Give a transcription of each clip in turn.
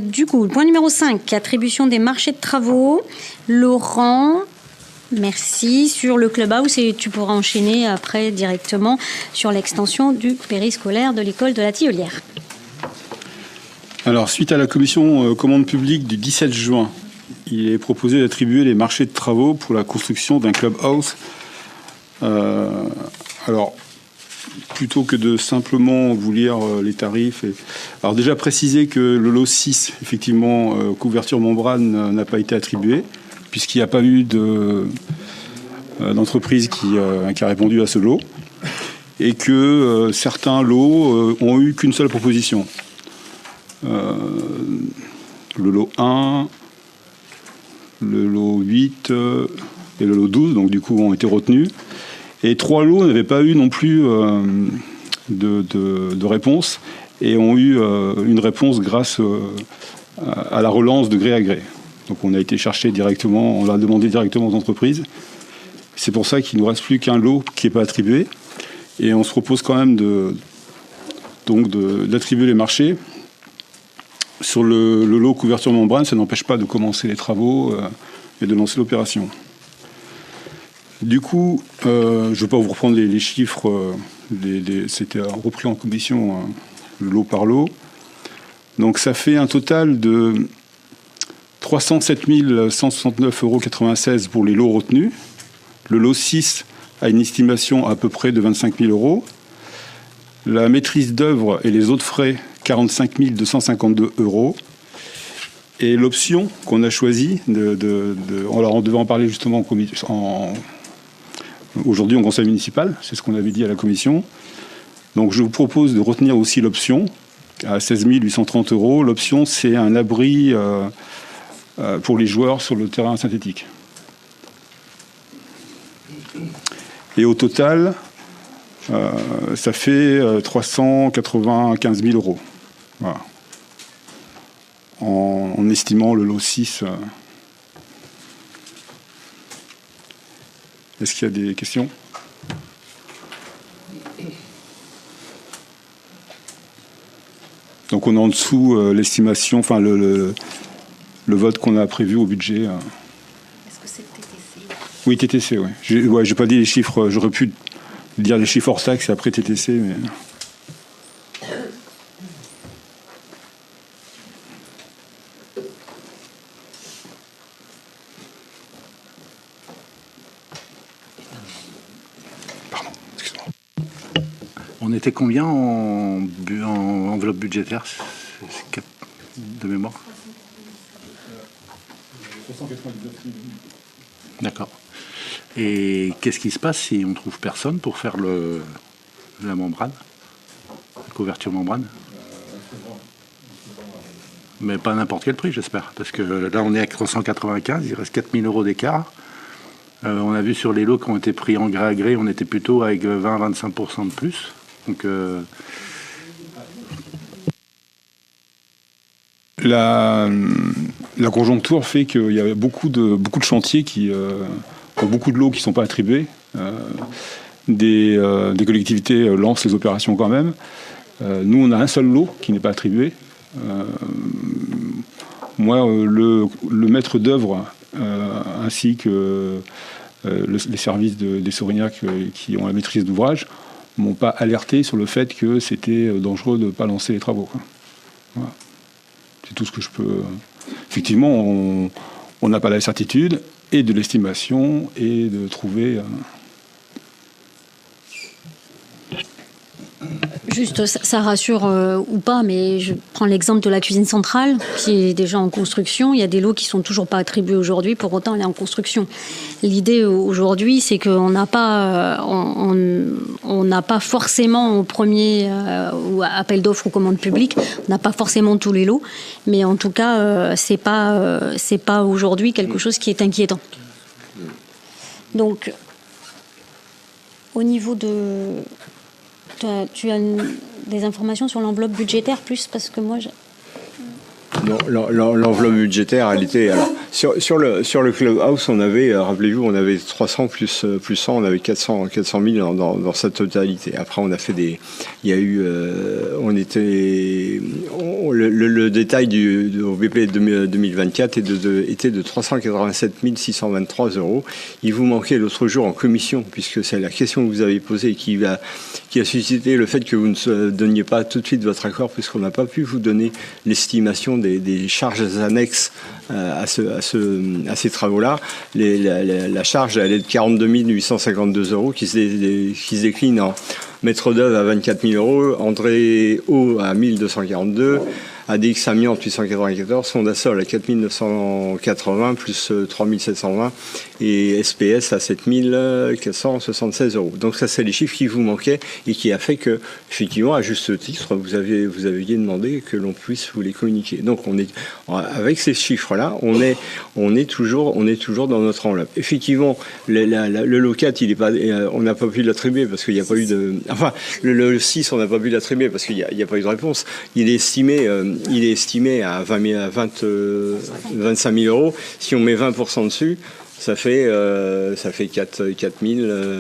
Du coup, point numéro 5, attribution des marchés de travaux. Laurent, merci. Sur le clubhouse, et tu pourras enchaîner après directement sur l'extension du périscolaire de l'école de la Tillelière. Alors, suite à la commission commande publique du 17 juin, il est proposé d'attribuer les marchés de travaux pour la construction d'un clubhouse. Alors, plutôt que de simplement vous lire les tarifs. Alors déjà préciser que le lot 6, effectivement, couverture membrane, n'a pas été attribué, puisqu'il n'y a pas eu d'entreprise qui a répondu à ce lot, et que certains lots ont eu qu'une seule proposition. Le lot 1, le lot 8 et le lot 12, donc du coup, ont été retenus. Et 3 lots n'avaient pas eu non plus de réponse et ont eu une réponse grâce à la relance de gré à gré. Donc on a été chercher directement, on l'a demandé directement aux entreprises. C'est pour ça qu'il ne nous reste plus qu'un lot qui n'est pas attribué. Et on se propose quand même d'attribuer les marchés. Sur le lot couverture membrane, ça n'empêche pas de commencer les travaux et de lancer l'opération. Du coup, je ne vais pas vous reprendre les chiffres, c'était repris en commission, lot par lot. Donc ça fait un total de 307 169,96 € pour les lots retenus. Le lot 6 a une estimation à peu près de 25 000 €. La maîtrise d'œuvre et les autres frais, 45 252 €. Et l'option qu'on a choisie, on devait en parler justement aujourd'hui en conseil municipal, c'est ce qu'on avait dit à la commission. Donc je vous propose de retenir aussi l'option à 16 830 €. L'option, c'est un abri pour les joueurs sur le terrain synthétique. Et au total, ça fait 395 000 €. Voilà. En estimant le lot 6. Est-ce qu'il y a des questions ? Donc on est en dessous l'estimation, enfin le vote qu'on a prévu au budget. Est-ce que c'est TTC ? Oui, TTC, oui. J'ai pas dit les chiffres, j'aurais pu dire les chiffres hors taxe et après TTC, mais... On était combien en enveloppe budgétaire de mémoire ? 399 000. D'accord. Et qu'est-ce qui se passe si on ne trouve personne pour faire la membrane, la couverture membrane ? Mais pas n'importe quel prix, j'espère. Parce que là, on est à 395, il reste 4 000 € d'écart. On a vu sur les lots qui ont été pris en gré à gré, on était plutôt avec 20-25% de plus. Donc, la conjoncture fait qu'il y a beaucoup de chantiers qui ont beaucoup de lots qui ne sont pas attribués. Des collectivités lancent les opérations quand même. Nous, on a un seul lot qui n'est pas attribué. Moi, le maître d'œuvre ainsi que les services des Saurignac qui ont la maîtrise d'ouvrage m'ont pas alerté sur le fait que c'était dangereux de ne pas lancer les travaux. Voilà. C'est tout ce que je peux... Effectivement, on n'a pas la certitude et de l'estimation et de trouver... Juste, ça rassure ou pas, mais je prends l'exemple de la cuisine centrale qui est déjà en construction. Il y a des lots qui sont toujours pas attribués aujourd'hui, pour autant elle est en construction. L'idée aujourd'hui, c'est qu'on n'a pas, on n'a pas forcément au premier ou appel d'offres ou commande publique, on n'a pas forcément tous les lots, mais en tout cas, c'est pas aujourd'hui quelque chose qui est inquiétant. Donc, au niveau de tu as des informations sur l'enveloppe budgétaire plus parce que moi Non, l'enveloppe budgétaire, elle était... Alors, Sur le Clubhouse, on avait, rappelez-vous, on avait 300 plus 100, on avait 400 000 dans sa totalité. Après, on a fait il y a eu, le détail du BP 2024 était de 387 623 €. Il vous manquait l'autre jour en commission, puisque c'est la question que vous avez posée qui a suscité le fait que vous ne donniez pas tout de suite votre accord, puisqu'on n'a pas pu vous donner l'estimation des charges annexes à ces travaux-là. La charge, elle est de 42 852 € qui se décline en mètre d'œuvre à 24 000 €, André Eau à 1242, ADX Amiante 894, Fondasol à 4 980 plus 3 720 et SPS à 7 476 €. Donc ça, c'est les chiffres qui vous manquaient et qui a fait que, effectivement, à juste titre, vous aviez demandé que l'on puisse vous les communiquer. Donc avec ces chiffres-là, on est toujours dans notre enveloppe. Effectivement, le locat, on n'a pas pu l'attribuer parce qu'il n'y a pas eu de... Enfin, le 6, on n'a pas pu l'attribuer parce qu'il n'y a pas eu de réponse. Il est estimé à 25 000 €. Si on met 20% dessus, ça fait 4 000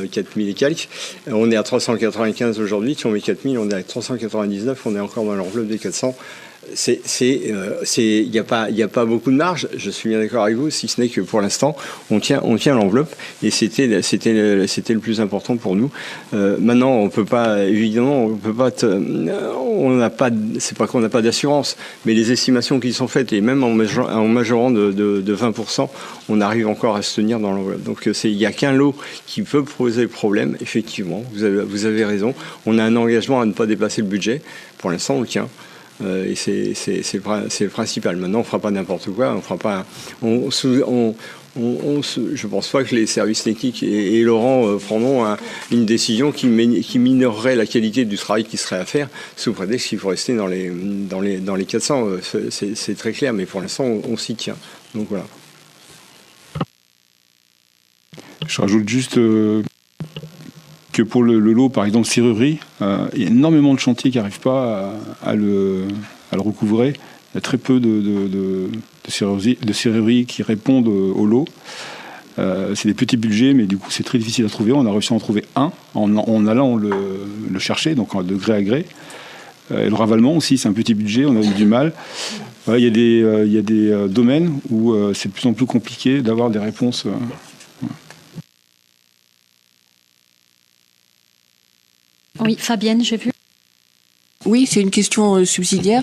et quelques. On est à 395 aujourd'hui. Si on met 4 000, on est à 399. On est encore dans l'enveloppe des 400. Il n'y a pas beaucoup de marge. Je suis bien d'accord avec vous, si ce n'est que pour l'instant, on tient l'enveloppe et c'était le plus important pour nous. Maintenant, on peut pas, évidemment, c'est pas qu'on n'a pas d'assurance, mais les estimations qui sont faites et même en majorant de 20%, on arrive encore à se tenir dans l'enveloppe. Donc il n'y a qu'un lot qui peut poser problème. Effectivement, vous avez raison. On a un engagement à ne pas dépasser le budget. Pour l'instant, on le tient. Et c'est le principal. Maintenant, on ne fera pas n'importe quoi. Je pense pas que les services techniques et Laurent prendront une décision qui minorerait la qualité du travail qui serait à faire, sous prétexte qu'il faut rester dans les 400. C'est très clair, mais pour l'instant, on s'y tient. Donc voilà. Je rajoute juste que pour le lot, par exemple, serrurerie, il y a énormément de chantiers qui n'arrivent pas à le recouvrer. Il y a très peu de serrureries qui répondent au lot. C'est des petits budgets, mais du coup, c'est très difficile à trouver. On a réussi à en trouver un en allant le chercher, donc de gré à gré. Et le ravalement aussi, c'est un petit budget, on a eu du mal. Il y a des domaines où c'est de plus en plus compliqué d'avoir des réponses. Oui, Fabienne, j'ai vu. Oui, c'est une question subsidiaire.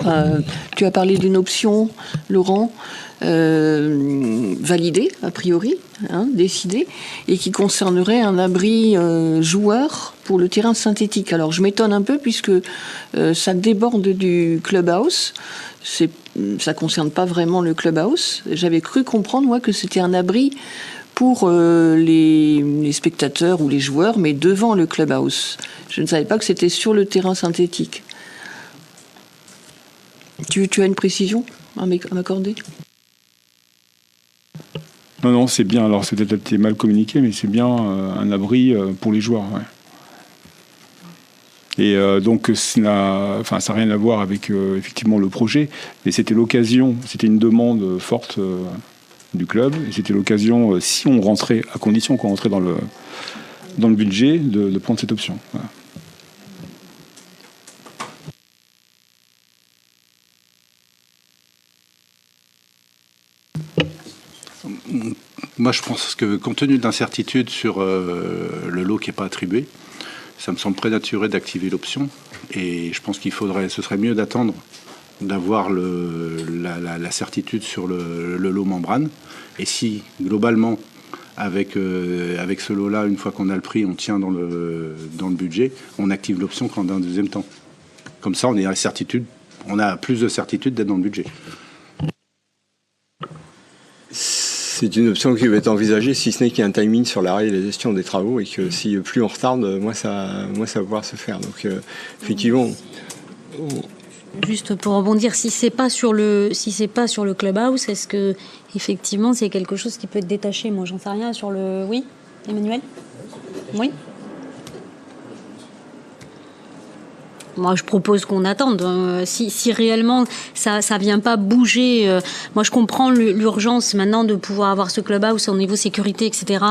Tu as parlé d'une option, Laurent, validée, a priori, décidée, et qui concernerait un abri joueur pour le terrain synthétique. Alors, je m'étonne un peu puisque ça déborde du clubhouse. Ça ne concerne pas vraiment le clubhouse. J'avais cru comprendre, moi, que c'était un abri pour les spectateurs ou les joueurs, mais devant le clubhouse. Je ne savais pas que c'était sur le terrain synthétique. Tu as une précision à m'accorder ? Non, c'est bien. Alors, c'est peut-être été mal communiqué, mais c'est bien un abri pour les joueurs. Ouais. Et donc, ça n'a rien à voir avec effectivement le projet, mais c'était l'occasion, c'était une demande forte du club, et c'était l'occasion, si on rentrait, à condition qu'on rentrait dans le budget, de prendre cette option. Voilà. Moi, je pense que compte tenu de l'incertitude sur le lot qui n'est pas attribué, ça me semble prématuré d'activer l'option. Et je pense ce serait mieux d'attendre d'avoir la certitude sur le lot membrane. Et si, globalement, avec ce lot-là, une fois qu'on a le prix, on tient dans le budget, on active l'option dans un deuxième temps. Comme ça, on a plus de certitude d'être dans le budget. C'est une option qui va être envisagée, si ce n'est qu'il y a un timing sur l'arrêt et la gestion des travaux, et que si plus on retarde, moins ça va pouvoir se faire. Donc effectivement. Juste pour rebondir, si c'est pas sur le clubhouse, est-ce que effectivement c'est quelque chose qui peut être détaché ? Moi, j'en sais rien sur le. Oui, Emmanuel ? Oui. moi, je propose qu'on attende. Si réellement ça vient pas bouger, moi, je comprends l'urgence maintenant de pouvoir avoir ce clubhouse au niveau sécurité, etc.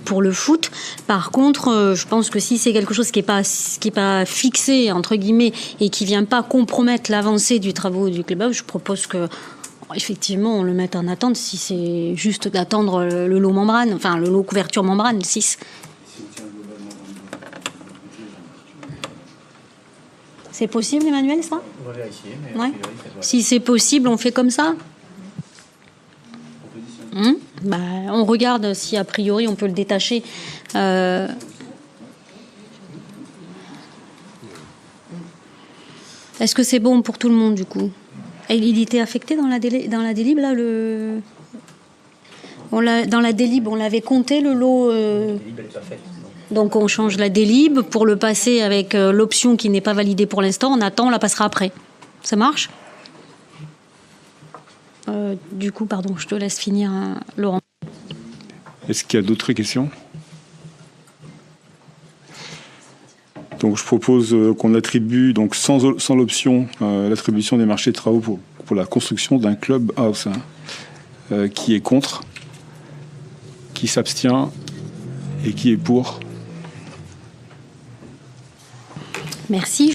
Pour le foot. Par contre, je pense que si c'est quelque chose qui est pas fixé entre guillemets et qui vient pas compromettre l'avancée du travaux du clubhouse, je propose que effectivement on le mette en attente. Si c'est juste d'attendre le lot membrane, enfin le lot couverture membrane, le 6. C'est possible, Emmanuel, ça ? On va vérifier, mais Ouais. a priori, ça doit- Si c'est possible, on fait comme ça ? On regarde si a priori on peut le détacher. Est-ce que c'est bon pour tout le monde du coup ? Et il était affecté dans la délib là dans la délib on l'avait compté le lot. La délib, elle est pas faite. Donc on change la délib pour le passer avec l'option qui n'est pas validée pour l'instant. On attend, on la passera après. Ça marche ? Du coup, pardon, je te laisse finir, hein, Laurent. Est-ce qu'il y a d'autres questions? Donc je propose qu'on attribue, donc sans l'option, l'attribution des marchés de travaux pour la construction d'un club house. Qui est contre, qui s'abstient et qui est pour. Merci.